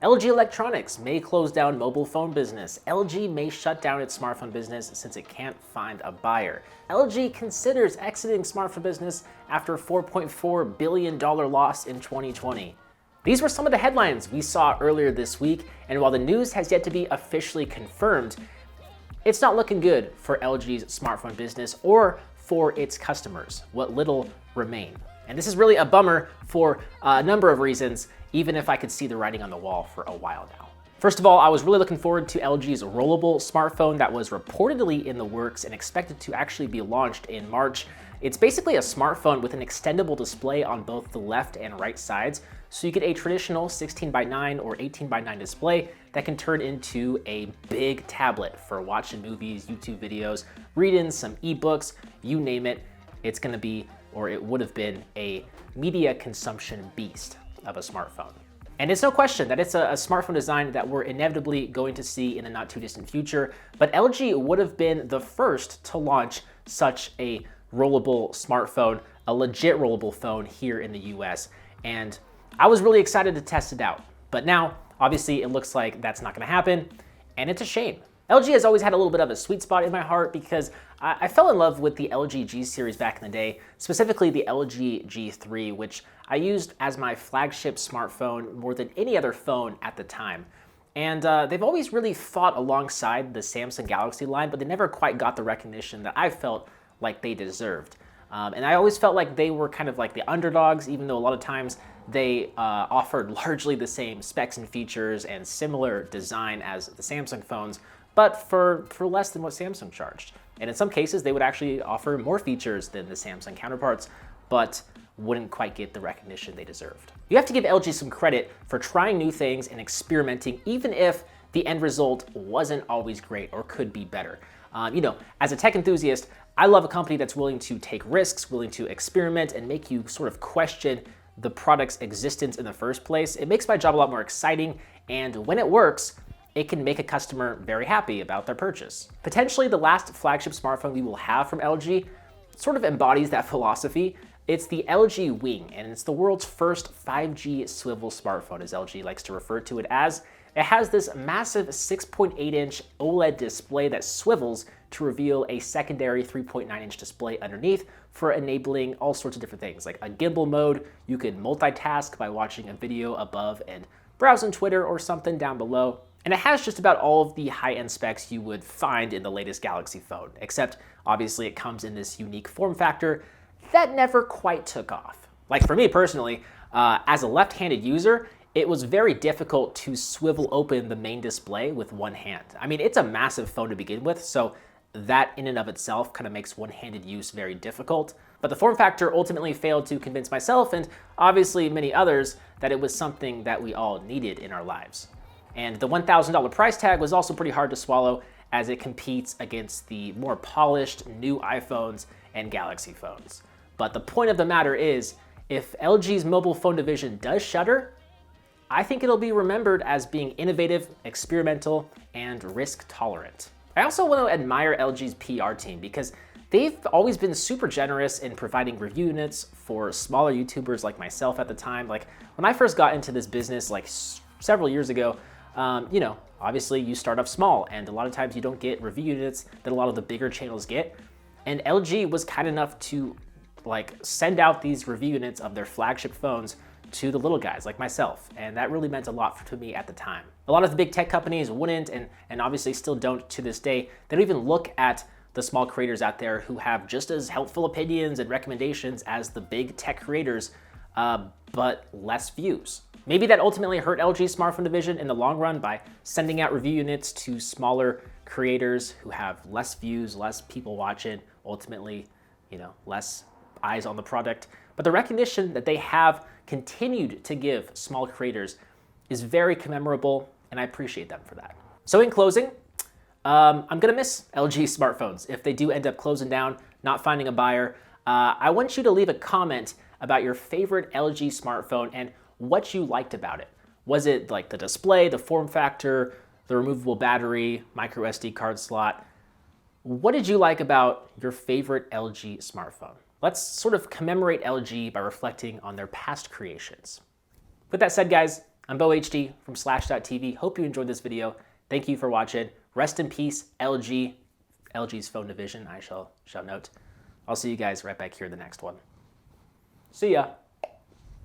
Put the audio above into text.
LG Electronics may close down mobile phone business. LG may shut down its smartphone business since it can't find a buyer. LG considers exiting smartphone business after a $4.4 billion loss in 2020. These were some of the headlines we saw earlier this week, and while the news has yet to be officially confirmed, it's not looking good for LG's smartphone business or for its customers, what little remain. And this is really a bummer for a number of reasons, even if I could see the writing on the wall for a while now. First of all, I was really looking forward to LG's Rollable smartphone that was reportedly in the works and expected to actually be launched in March. It's basically a smartphone with an extendable display on both the left and right sides, so you get a traditional 16:9 or 18:9 display that can turn into a big tablet for watching movies, YouTube videos, reading some ebooks, you name it. It's gonna be, or it would have been, a media consumption beast of a smartphone. And it's no question that it's a smartphone design that we're inevitably going to see in the not too distant future, but LG would have been the first to launch such a rollable smartphone, a legit rollable phone here in the US. And I was really excited to test it out. But now, obviously, it looks like that's not gonna happen, and it's a shame. LG has always had a little bit of a sweet spot in my heart because I fell in love with the LG G series back in the day, specifically the LG G3, which I used as my flagship smartphone more than any other phone at the time. And they've always really fought alongside the Samsung Galaxy line, but they never quite got the recognition that I felt like they deserved. And I always felt like they were kind of like the underdogs, even though a lot of times they offered largely the same specs and features and similar design as the Samsung phones, but for less than what Samsung charged. And in some cases, they would actually offer more features than the Samsung counterparts, but wouldn't quite get the recognition they deserved. You have to give LG some credit for trying new things and experimenting, even if the end result wasn't always great or could be better. As a tech enthusiast, I love a company that's willing to take risks, willing to experiment, and make you sort of question the product's existence in the first place. It makes my job a lot more exciting, and when it works, it can make a customer very happy about their purchase. Potentially the last flagship smartphone we will have from LG sort of embodies that philosophy. It's the LG Wing, and it's the world's first 5G swivel smartphone, as LG likes to refer to it as. It has this massive 6.8-inch OLED display that swivels to reveal a secondary 3.9-inch display underneath for enabling all sorts of different things, like a gimbal mode. You could multitask by watching a video above and browsing Twitter or something down below. And it has just about all of the high-end specs you would find in the latest Galaxy phone, except obviously it comes in this unique form factor that never quite took off. Like for me personally, as a left-handed user, it was very difficult to swivel open the main display with one hand. I mean, it's a massive phone to begin with, so that in and of itself kind of makes one-handed use very difficult. But the form factor ultimately failed to convince myself and obviously many others that it was something that we all needed in our lives. And the $1,000 price tag was also pretty hard to swallow as it competes against the more polished new iPhones and Galaxy phones. But the point of the matter is, if LG's mobile phone division does shutter, I think it'll be remembered as being innovative, experimental, and risk tolerant. I also want to admire LG's PR team because they've always been super generous in providing review units for smaller YouTubers like myself at the time. Like when I first got into this business like several years ago, obviously you start off small and a lot of times you don't get review units that a lot of the bigger channels get. And LG was kind enough to send out these review units of their flagship phones to the little guys like myself. And that really meant a lot to me at the time. A lot of the big tech companies wouldn't, and obviously still don't to this day. They don't even look at the small creators out there who have just as helpful opinions and recommendations as the big tech creators, but less views. Maybe that ultimately hurt LG's smartphone division in the long run by sending out review units to smaller creators who have less views, less people watching, ultimately, less eyes on the product. But the recognition that they have continued to give small creators is very commemorable, and I appreciate them for that. So in closing, I'm gonna miss LG smartphones. If they do end up closing down, not finding a buyer, I want you to leave a comment about your favorite LG smartphone and what you liked about it. Was it like the display, the form factor, the removable battery, micro SD card slot? What did you like about your favorite LG smartphone? Let's sort of commemorate LG by reflecting on their past creations. With that said, guys, I'm Bo HD from Slash.tv. Hope you enjoyed this video. Thank you for watching. Rest in peace, LG. LG's phone division, I shall note. I'll see you guys right back here in the next one. See ya.